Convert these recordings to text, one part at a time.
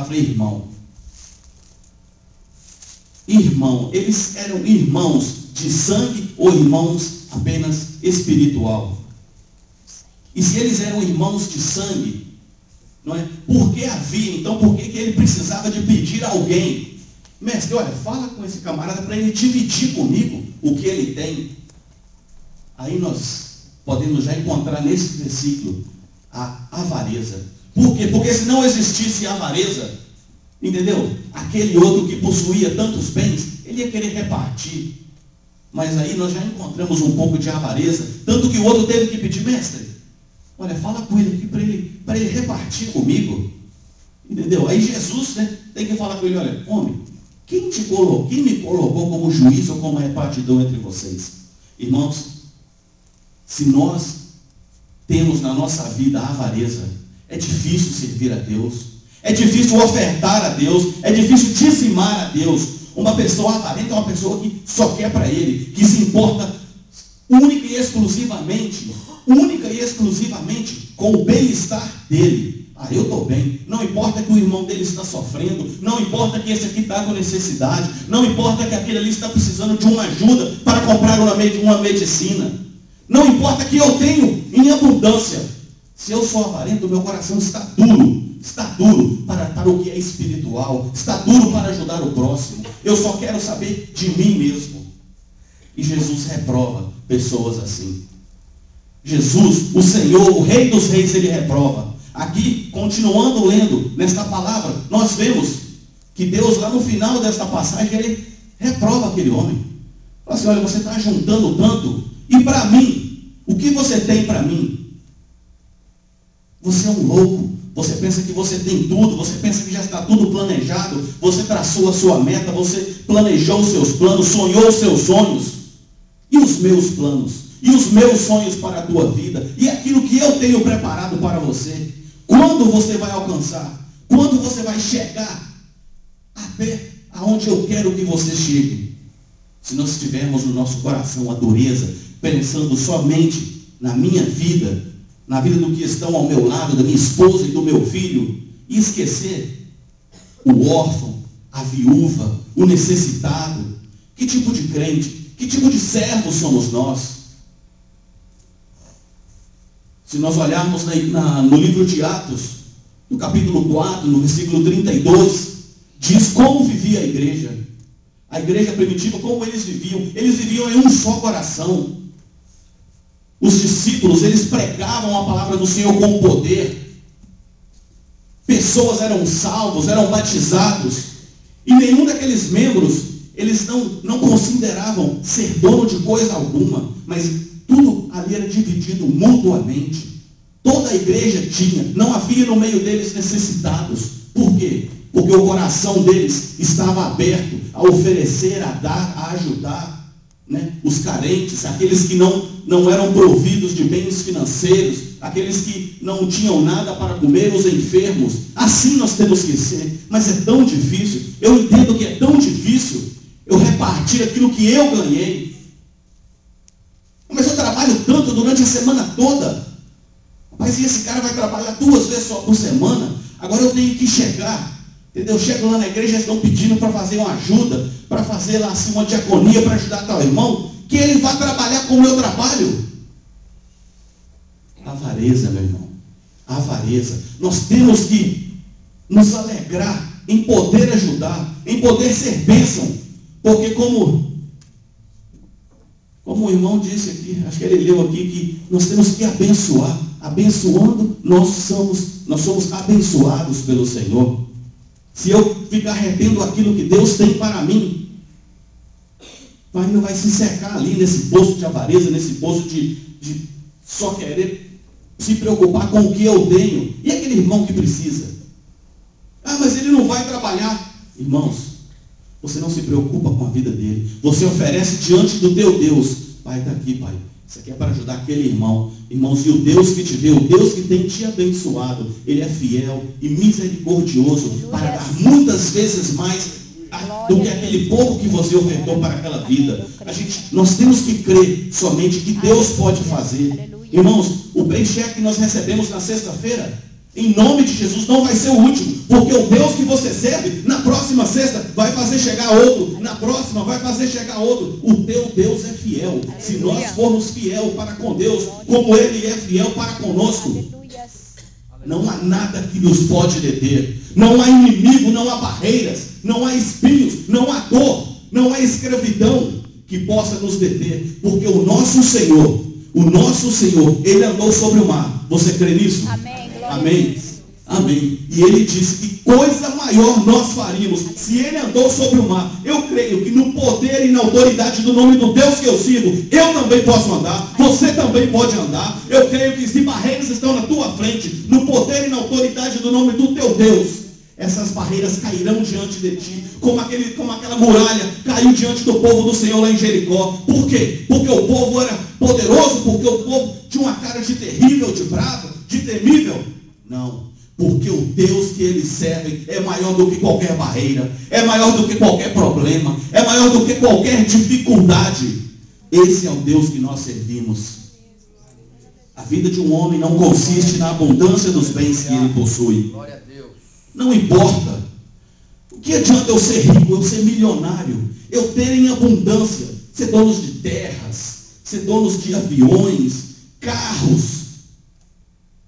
palavra irmão. Irmão, eles eram irmãos de sangue ou irmãos apenas espiritual? E se eles eram irmãos de sangue, não é? Por que havia, então, por que ele precisava de pedir a alguém? Mestre, olha, fala com esse camarada para ele dividir comigo o que ele tem. Aí nós podemos já encontrar nesse versículo a avareza. Por quê? Porque se não existisse avareza, entendeu? Aquele outro que possuía tantos bens, ele ia querer repartir. Mas aí nós já encontramos um pouco de avareza, tanto que o outro teve que pedir, mestre, olha, fala com ele aqui para ele repartir comigo. Entendeu? Aí Jesus, né, tem que falar com ele, olha, homem, quem me colocou como juiz ou como repartidor entre vocês? Irmãos, se nós temos na nossa vida a avareza, é difícil servir a Deus. É difícil ofertar a Deus, é difícil dizimar a Deus. Uma pessoa avarenta é uma pessoa que só quer para ele, que se importa única e exclusivamente com o bem-estar dele. Ah, eu estou bem. Não importa que o irmão dele está sofrendo, não importa que esse aqui está com necessidade, não importa que aquele ali está precisando de uma ajuda para comprar uma medicina. Não importa que eu tenho em abundância. Se eu sou avarento, meu coração está duro para o que é espiritual, está duro para ajudar o próximo. Eu só quero saber de mim mesmo. E Jesus reprova pessoas assim. Jesus, o Senhor, o Rei dos Reis, ele reprova. Aqui, continuando lendo nesta palavra, nós vemos que Deus, lá no final desta passagem, ele reprova aquele homem. Fala assim, olha, você está juntando tanto, e para mim, o que você tem para mim? Você é um louco. Você pensa que você tem tudo, você pensa que já está tudo planejado, você traçou a sua meta, você planejou os seus planos, sonhou os seus sonhos. E os meus planos? E os meus sonhos para a tua vida? E aquilo que eu tenho preparado para você? Quando você vai alcançar? Quando você vai chegar até aonde eu quero que você chegue? Se nós tivermos no nosso coração a dureza, pensando somente na minha vida, na vida do que estão ao meu lado, da minha esposa e do meu filho, e esquecer o órfão, a viúva, o necessitado, que tipo de crente, que tipo de servo somos nós? Se nós olharmos no livro de Atos, no capítulo 4, no versículo 32, diz como vivia a igreja primitiva, como eles viviam em um só coração. Os discípulos, eles pregavam a palavra do Senhor com poder. Pessoas eram salvos, eram batizados. E nenhum daqueles membros, eles não consideravam ser dono de coisa alguma. Mas tudo ali era dividido mutuamente. Toda a igreja tinha. Não havia no meio deles necessitados. Por quê? Porque o coração deles estava aberto a oferecer, a dar, a ajudar. Né? Os carentes, aqueles que não eram providos de bens financeiros, aqueles que não tinham nada para comer, os enfermos. Assim nós temos que ser. Mas é tão difícil. Eu entendo que é tão difícil eu repartir aquilo que eu ganhei. Mas eu trabalho tanto durante a semana toda. Mas e esse cara vai trabalhar 2 vezes só por semana? Agora eu tenho que chegar. Entendeu? Chego lá na igreja, eles estão pedindo para fazer uma ajuda, para fazer lá assim uma diaconia, para ajudar tal irmão, que ele vai trabalhar com o meu trabalho. Avareza, meu irmão. Avareza. Nós temos que nos alegrar em poder ajudar, em poder ser bênção. Porque como o irmão disse aqui, acho que ele leu aqui, que nós temos que abençoar. Abençoando, nós somos abençoados pelo Senhor. Se eu ficar retendo aquilo que Deus tem para mim, mas não vai se secar ali nesse poço de avareza, nesse poço de só querer se preocupar com o que eu tenho. E aquele irmão que precisa? Ah, mas ele não vai trabalhar. Irmãos, você não se preocupa com a vida dele. Você oferece diante do teu Deus. Pai, está aqui, Pai. Isso aqui é para ajudar aquele irmão. Irmãos, e o Deus que te deu, o Deus que tem te abençoado, Ele é fiel e misericordioso para dar muitas vezes mais do que aquele pouco que você ofertou para aquela vida. Nós temos que crer somente que Deus pode fazer. Irmãos, o paycheck que nós recebemos na sexta-feira Em nome de Jesus, não vai ser o último, porque o Deus que você serve, na próxima sexta, vai fazer chegar outro, na próxima vai fazer chegar outro. O teu Deus é fiel. Se nós formos fiel para com Deus, como Ele é fiel para conosco, não há nada que nos pode deter. Não há inimigo, não há barreiras, não há espinhos, não há dor, não há escravidão que possa nos deter, porque o nosso Senhor, Ele andou sobre o mar. Você crê nisso? Amém. Amém. Amém. E Ele disse que coisa maior nós faríamos se Ele andou sobre o mar. Eu creio que no poder e na autoridade do nome do Deus que eu sirvo, eu também posso andar, você também pode andar. Eu creio que se barreiras estão na tua frente, no poder e na autoridade do nome do teu Deus, essas barreiras cairão diante de ti, como aquela muralha caiu diante do povo do Senhor lá em Jericó. Por quê? Porque o povo era poderoso, porque o povo tinha uma cara de terrível, de bravo, de temível? Não, porque o Deus que eles servem é maior do que qualquer barreira, é maior do que qualquer problema, é maior do que qualquer dificuldade. Esse é o Deus que nós servimos. A vida de um homem não consiste na abundância dos bens que ele possui. Glória a Deus. Não importa. O que adianta eu ser rico, eu ser milionário, eu ter em abundância, ser dono de terras, ser dono de aviões, carros?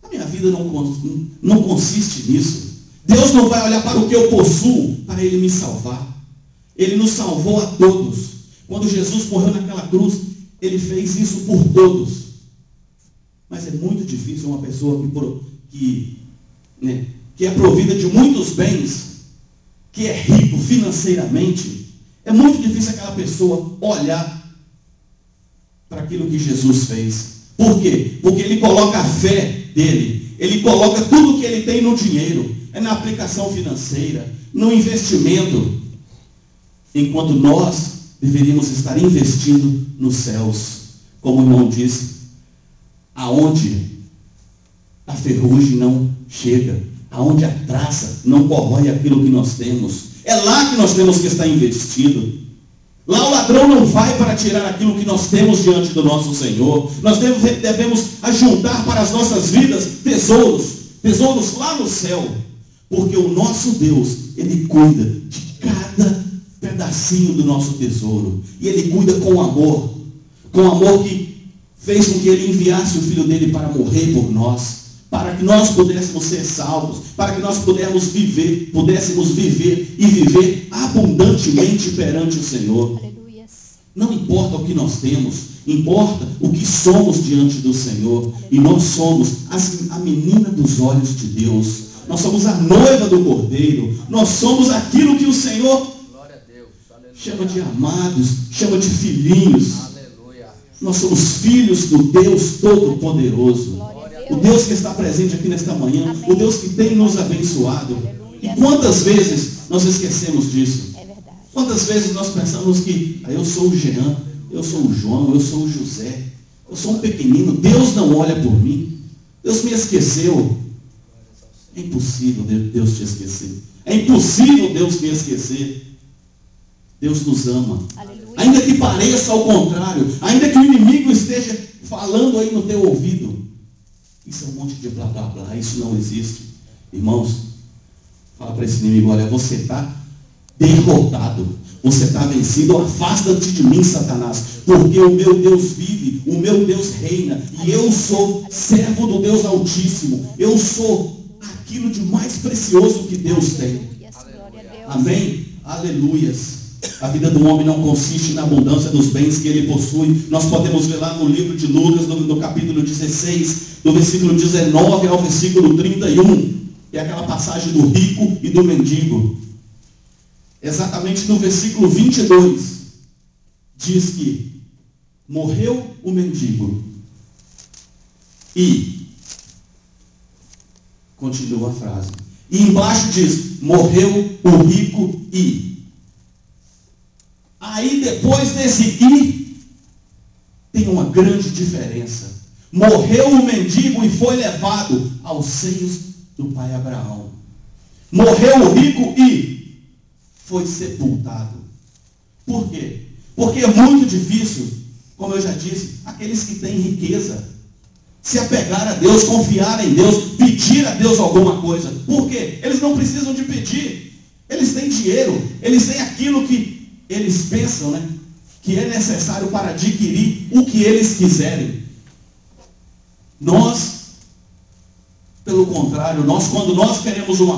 A minha vida não consiste nisso. Deus não vai olhar para o que eu possuo para Ele me salvar. Ele nos salvou a todos. Quando Jesus morreu naquela cruz, Ele fez isso por todos. Mas é muito difícil uma pessoa que é provida de muitos bens, que é rico financeiramente, é muito difícil aquela pessoa olhar para aquilo que Jesus fez. Por quê? Porque ele coloca a fé dele, ele coloca tudo que ele tem no dinheiro, é na aplicação financeira, no investimento, enquanto nós deveríamos estar investindo nos céus, como o irmão disse, aonde a ferrugem não chega, aonde a traça não corrói aquilo que nós temos. É lá que nós temos que estar investido. Lá o ladrão não vai para tirar aquilo que nós temos diante do nosso Senhor. Nós devemos ajuntar para as nossas vidas tesouros lá no céu. Porque o nosso Deus, Ele cuida de cada pedacinho do nosso tesouro. E Ele cuida com amor que fez com que Ele enviasse o Filho dele para morrer por nós, para que nós pudéssemos ser salvos, para que nós pudéssemos viver e viver abundantemente perante o Senhor. Aleluias. Não importa o que nós temos, importa o que somos diante do Senhor. E nós somos a menina dos olhos de Deus. Nós somos a noiva do Cordeiro. Nós somos aquilo que o Senhor chama de amados, chama de filhinhos. Aleluia. Nós somos filhos do Deus Todo-Poderoso. O Deus que está presente aqui nesta manhã, o Deus que tem nos abençoado. E quantas vezes nós esquecemos disso? É verdade. Quantas vezes nós pensamos que eu sou o Jean, eu sou o João, eu sou o José, eu sou um pequenino, Deus não olha por mim, Deus me esqueceu. É impossível Deus te esquecer. É impossível Deus me esquecer. Deus nos ama. Aleluia. Ainda que pareça ao contrário, ainda que o inimigo esteja falando aí no teu ouvido, isso é um monte de blá blá blá, isso não existe. Irmãos, fala para esse inimigo, olha, você está derrotado, você está vencido, afasta-te de mim, Satanás, porque o meu Deus vive, o meu Deus reina, e eu sou servo do Deus Altíssimo, eu sou aquilo de mais precioso que Deus tem. Glória a Deus. Amém? Aleluias. A vida do homem não consiste na abundância dos bens que ele possui. Nós podemos ver lá no livro de Lucas, no capítulo 16, do versículo 19 ao versículo 31, que é aquela passagem do rico e do mendigo. Exatamente no versículo 22, diz que morreu o mendigo e, continua a frase, e embaixo diz, morreu o rico e. Aí depois desse i, tem uma grande diferença. Morreu o mendigo e foi levado aos seios do pai Abraão. Morreu o rico e foi sepultado. Por quê? Porque é muito difícil, como eu já disse, aqueles que têm riqueza, se apegar a Deus, confiar em Deus, pedir a Deus alguma coisa. Por quê? Eles não precisam de pedir. Eles têm dinheiro, eles têm aquilo que eles pensam, né, que é necessário para adquirir o que eles quiserem. Nós, pelo contrário, quando nós queremos uma